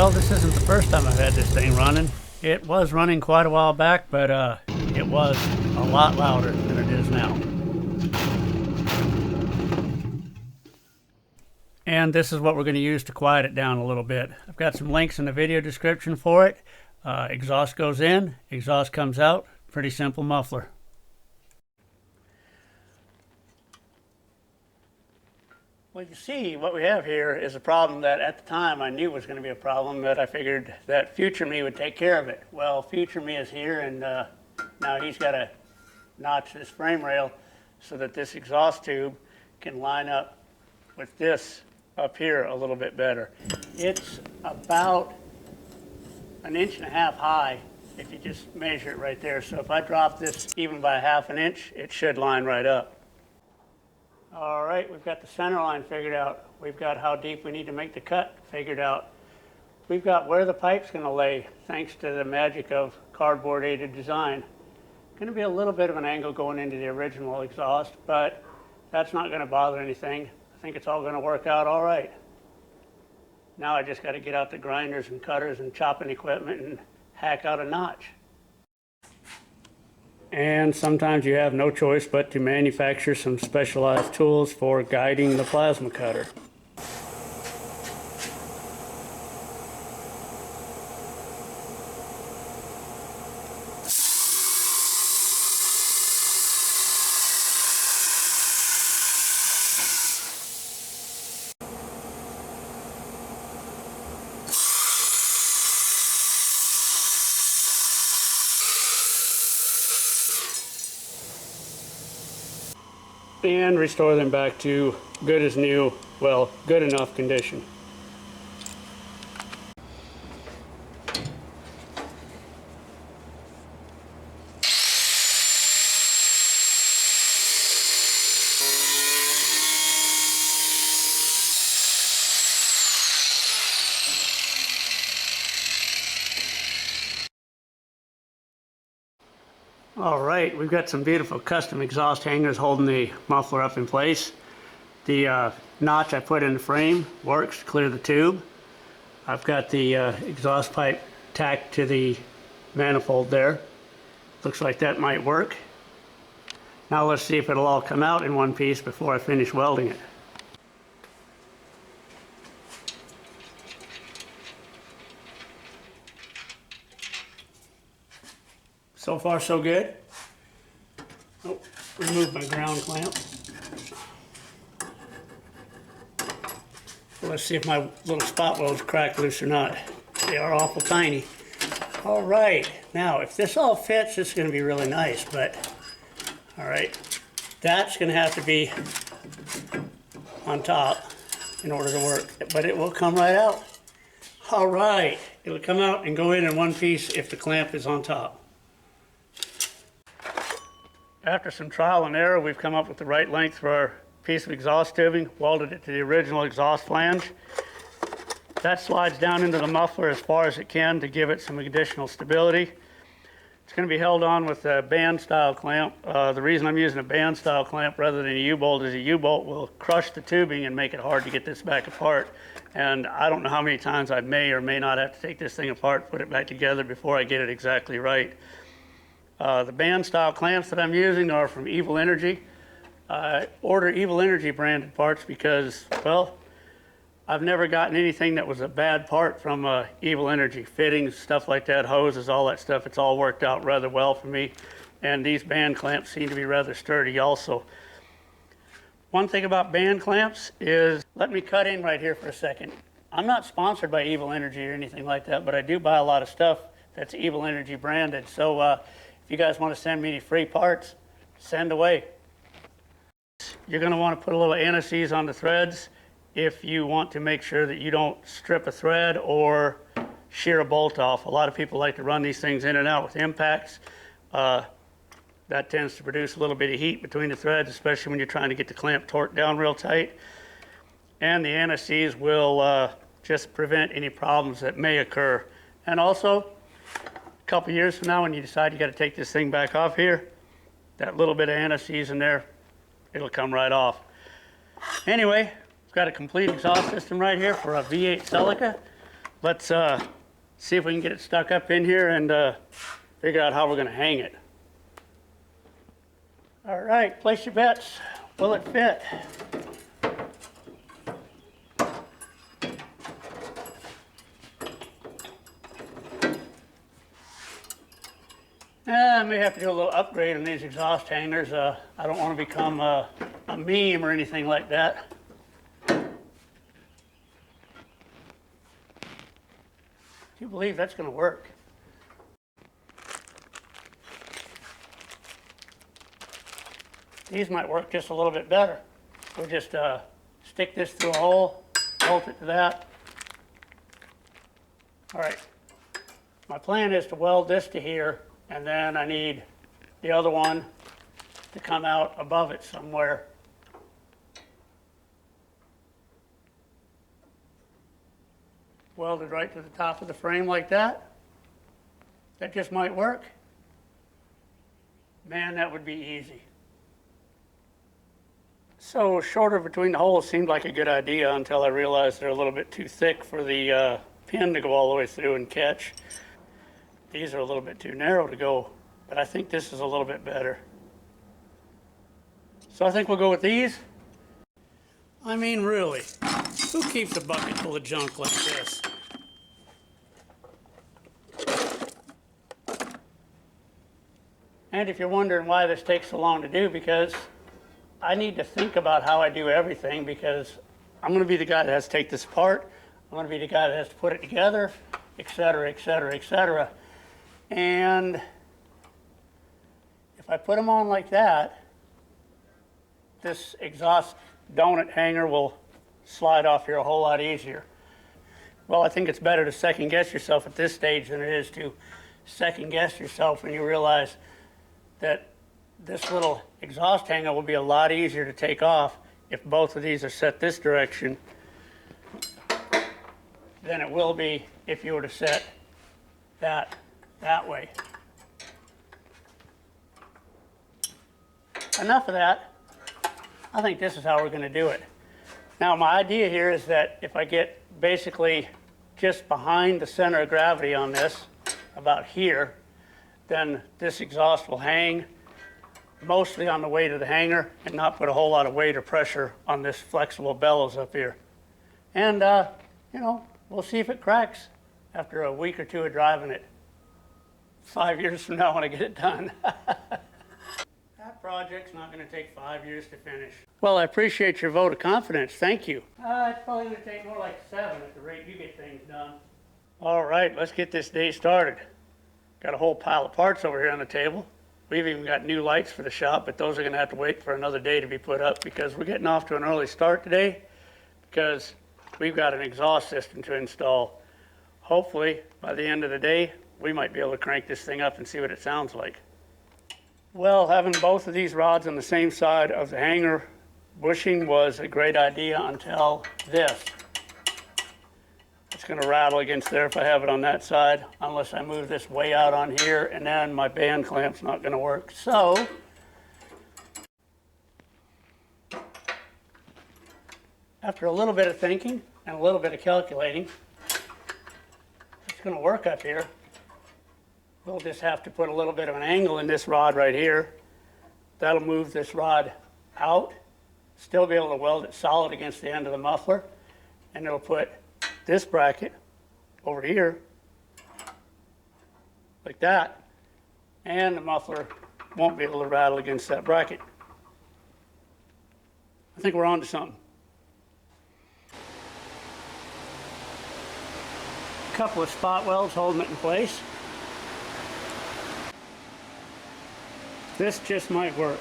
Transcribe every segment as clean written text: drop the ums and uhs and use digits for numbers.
Well, this isn't the first time I've had this thing running. It was running quite a while back, but it was a lot louder than it is now. And this is what we're going to use to quiet it down a little bit. I've got some links in the video description for it. Exhaust goes in, exhaust comes out. Pretty simple muffler. Well, you see, what we have here is a problem that at the time I knew was going to be a problem, that I figured that future me would take care of it. Well, future me is here, and now he's got to notch this frame rail so that this exhaust tube can line up with this up here a little bit better. It's about 1.5 inches high if you just measure it right there. So if I drop this even by 1/2 inch, it should line right up. All right, we've got the center line figured out. We've got how deep we need to make the cut figured out. We've got where the pipe's going to lay, thanks to the magic of cardboard aided design. Going to be a little bit of an angle going into the original exhaust, but that's not going to bother anything. I think it's all going to work out all right. Now I just got to get out the grinders and cutters and chopping equipment and hack out a notch. And sometimes you have no choice but to manufacture some specialized tools for guiding the plasma cutter. And restore them back to good as new, well, good enough condition. All right, we've got some beautiful custom exhaust hangers holding the muffler up in place. The notch I put in the frame works to clear the tube. I've got the exhaust pipe tacked to the manifold there. Looks like that might work. Now let's see if it'll all come out in one piece before I finish welding it. So far, so good. Oh, remove my ground clamp. Let's see if my little spot welds cracked loose or not. They are awful tiny. All right, now if this all fits, this is going to be really nice, but all right, that's going to have to be on top in order to work, but it will come right out. All right, it'll come out and go in one piece if the clamp is on top. After some trial and error, we've come up with the right length for our piece of exhaust tubing, welded it to the original exhaust flange. That slides down into the muffler as far as it can to give it some additional stability. It's going to be held on with a band style clamp. The reason I'm using a band style clamp rather than a U-bolt is a U-bolt will crush the tubing and make it hard to get this back apart. And I don't know how many times I may or may not have to take this thing apart, put it back together before I get it exactly right. The band style clamps that I'm using are from Evil Energy. I order Evil Energy branded parts because, well, I've never gotten anything that was a bad part from Evil Energy. Fittings, stuff like that, hoses, all that stuff, it's all worked out rather well for me. And these band clamps seem to be rather sturdy also. One thing about band clamps is, let me cut in right here for a second. I'm not sponsored by Evil Energy or anything like that, but I do buy a lot of stuff that's Evil Energy branded. So if you guys want to send me any free parts, send away. You're going to want to put a little anti-seize on the threads if you want to make sure that you don't strip a thread or shear a bolt off. A lot of people like to run these things in and out with impacts. That tends to produce a little bit of heat between the threads, especially when you're trying to get the clamp torqued down real tight. And the anti-seize will just prevent any problems that may occur. And also, a couple years from now when you decide you got to take this thing back off here, that little bit of anti-seize in there, it'll come right off. Anyway, we've got a complete exhaust system right here for a V-8 Celica. let's see if we can get it stuck up in here and figure out how we're going to hang it. All right, place your bets. Will it fit? I may have to do a little upgrade on these exhaust hangers. I don't want to become a meme or anything like that. Do you believe that's going to work? These might work just a little bit better. We'll just stick this through a hole, bolt it to that. All right, my plan is to weld this to here, and then I need the other one to come out above it somewhere. Welded right to the top of the frame like that. That just might work. Man, that would be easy. So shorter between the holes seemed like a good idea until I realized they're a little bit too thick for the pin to go all the way through and catch. These are a little bit too narrow to go, but I think this is a little bit better. So I think we'll go with these. I mean, really, who keeps a bucket full of junk like this? And if you're wondering why this takes so long to do, because I need to think about how I do everything, because I'm going to be the guy that has to take this apart. I'm going to be the guy that has to put it together, etc., etc., etc. And if I put them on like that, this exhaust donut hanger will slide off here a whole lot easier. Well, I think it's better to second guess yourself at this stage than it is to second guess yourself when you realize that this little exhaust hanger will be a lot easier to take off if both of these are set this direction than it will be if you were to set that way. Enough of that. I think this is how we're going to do it. Now, my idea here is that if I get basically just behind the center of gravity on this, about here, then this exhaust will hang mostly on the weight of the hanger and not put a whole lot of weight or pressure on this flexible bellows up here. And, you know, we'll see if it cracks after a week or two of driving it 5 years from now when I get it done. That project's not going to take 5 years to finish. Well, I appreciate your vote of confidence. Thank you. It's probably going to take more like 7 at the rate you get things done. All right, let's get this day started. Got a whole pile of parts over here on the table. We've even got new lights for the shop, but those are going to have to wait for another day to be put up because we're getting off to an early start today because we've got an exhaust system to install. Hopefully, by the end of the day, we might be able to crank this thing up and see what it sounds like. Well, having both of these rods on the same side of the hanger bushing was a great idea until this. It's going to rattle against there if I have it on that side, unless I move this way out on here, and then my band clamp's not going to work. So, after a little bit of thinking and a little bit of calculating, it's going to work up here. We'll just have to put a little bit of an angle in this rod right here. That'll move this rod out, still be able to weld it solid against the end of the muffler, and it'll put this bracket over here like that, and the muffler won't be able to rattle against that bracket. I think we're on to something. A couple of spot welds holding it in place. This just might work.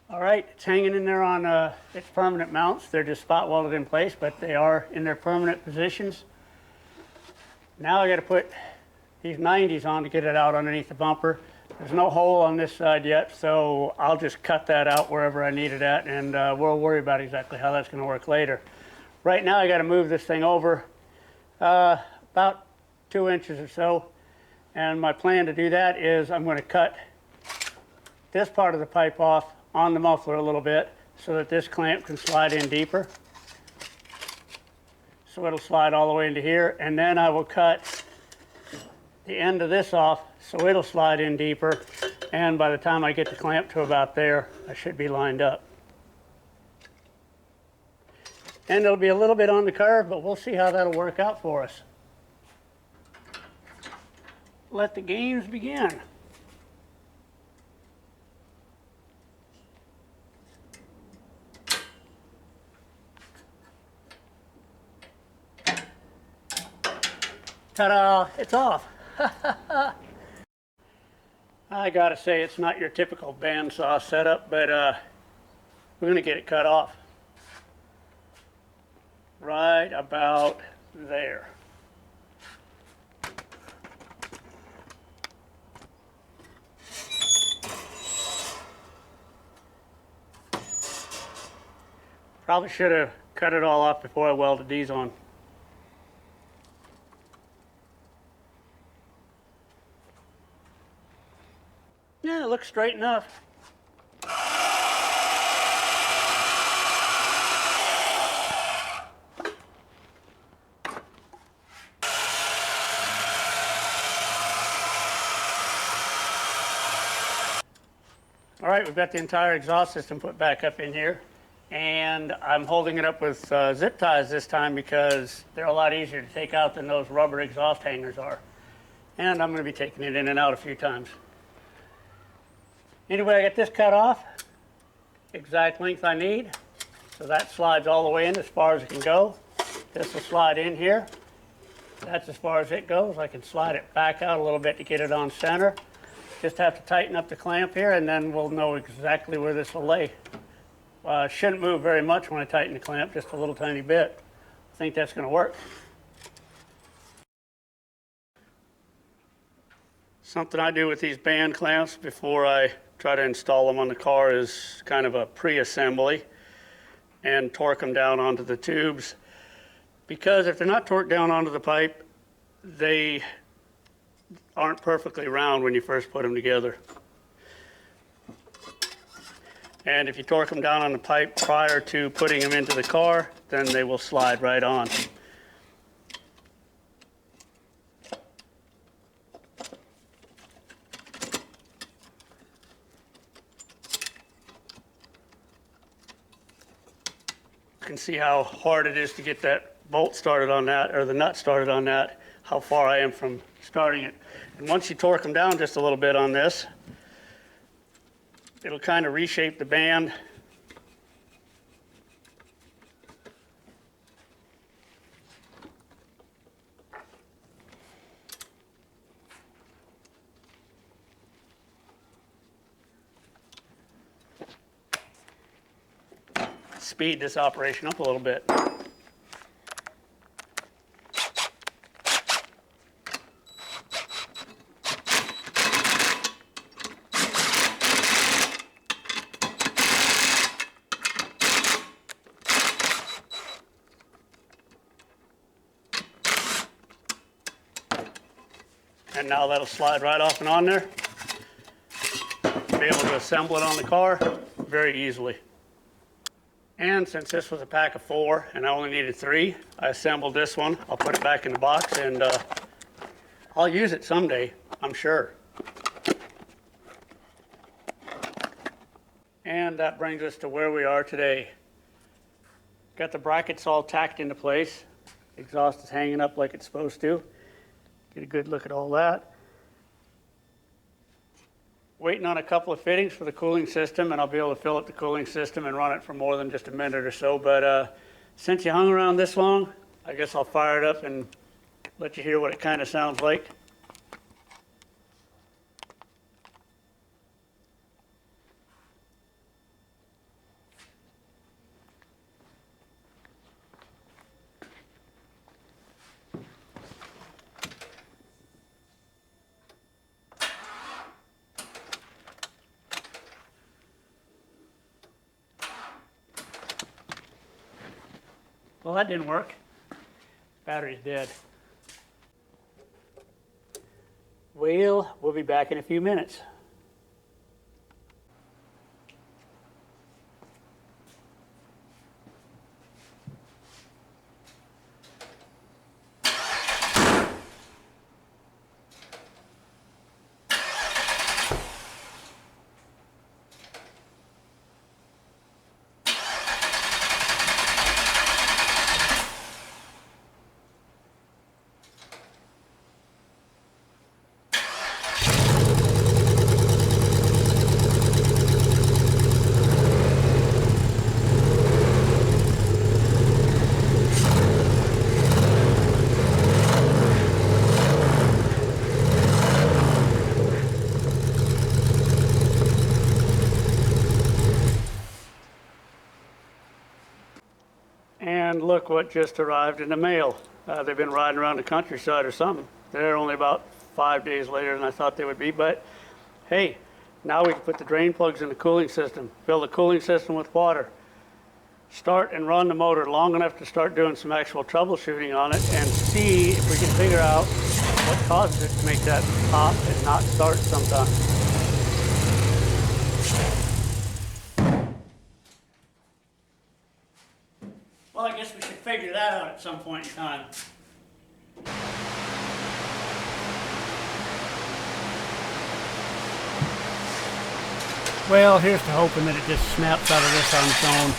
All right, it's hanging in there on its permanent mounts. They're just spot welded in place, but they are in their permanent positions. Now I got to put these 90s on to get it out underneath the bumper. There's no hole on this side yet, so I'll just cut that out wherever I need it at, and we'll worry about exactly how that's going to work later. Right now I got to move this thing over about 2 inches or so, and my plan to do that is I'm going to cut this part of the pipe off on the muffler a little bit, so that this clamp can slide in deeper. So it'll slide all the way into here, and then I will cut the end of this off so it'll slide in deeper, and by the time I get the clamp to about there, I should be lined up. And it'll be a little bit on the curve, but we'll see how that'll work out for us. Let the games begin. Ta-da! It's off. I gotta say, it's not your typical bandsaw setup, but we're gonna get it cut off. Right about there. Probably should have cut it all off before I welded these on. Yeah, it looks straight enough. All right, we've got the entire exhaust system put back up in here, and I'm holding it up with zip ties this time because they're a lot easier to take out than those rubber exhaust hangers are. And I'm going to be taking it in and out a few times. Anyway, I got this cut off, exact length I need. So that slides all the way in as far as it can go. This will slide in here. That's as far as it goes. I can slide it back out a little bit to get it on center. Just have to tighten up the clamp here, and then we'll know exactly where this will lay. Shouldn't move very much when I tighten the clamp, just a little tiny bit. I think that's going to work. Something I do with these band clamps before I try to install them on the car is kind of a pre-assembly and torque them down onto the tubes. Because if they're not torqued down onto the pipe, they aren't perfectly round when you first put them together. And if you torque them down on the pipe prior to putting them into the car, then they will slide right on. You can see how hard it is to get that bolt started on that, or the nut started on that, how far I am from starting it. And once you torque them down just a little bit on this, it'll kind of reshape the band. Speed this operation up a little bit. And now that'll slide right off and on there. Be able to assemble it on the car very easily. And since this was a pack of 4 and I only needed 3, I assembled this one. I'll put it back in the box, and I'll use it someday, I'm sure. And that brings us to where we are today. Got the brackets all tacked into place. Exhaust is hanging up like it's supposed to. Get a good look at all that. Waiting on a couple of fittings for the cooling system, and I'll be able to fill up the cooling system and run it for more than just a minute or so. But since you hung around this long, I guess I'll fire it up and let you hear what it kind of sounds like. Well, that didn't work. Battery's dead. Well, we'll be back in a few minutes. look what just arrived in the mail. They've been riding around the countryside or something. They're only about 5 days later than I thought they would be, but hey, now we can put the drain plugs in the cooling system, fill the cooling system with water, start and run the motor long enough to start doing some actual troubleshooting on it and see if we can figure out what causes it to make that pop and not start sometimes. Well, I guess we should figure that out at some point in time. Well, here's to hoping that it just snaps out of this on its own.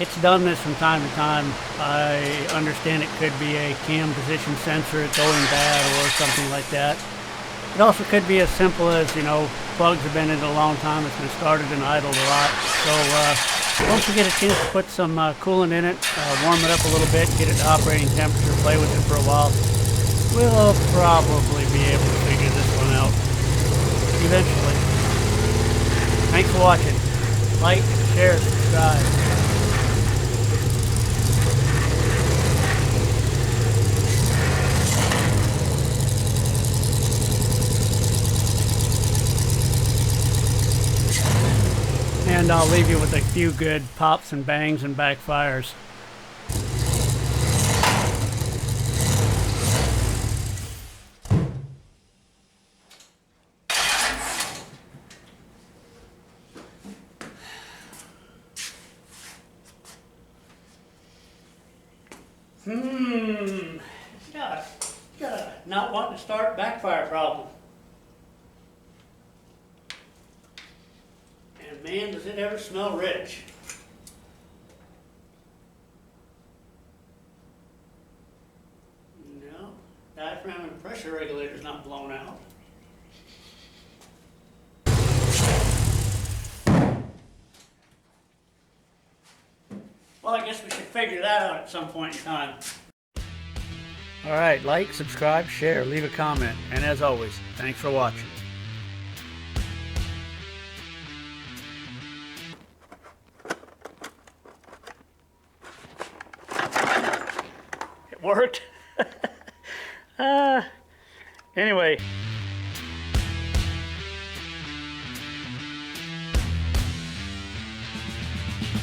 It's done this from time to time. I understand it could be a cam position sensor, it's going bad or something like that. It also could be as simple as, you know, plugs have been in it a long time, it's been started and idled a lot. So once we get a chance to put some coolant in it, warm it up a little bit, get it to operating temperature, play with it for a while, we'll probably be able to figure this one out eventually. Thanks for watching. Like, share, subscribe. And I'll leave you with a few good pops and bangs and backfires. Got a not wanting to start backfire problem. And man, does it ever smell rich. No, diaphragm and pressure regulator's not blown out. Well, I guess we should figure that out at some point in time. All right, like, subscribe, share, leave a comment, and as always, thanks for watching. It worked. Anyway.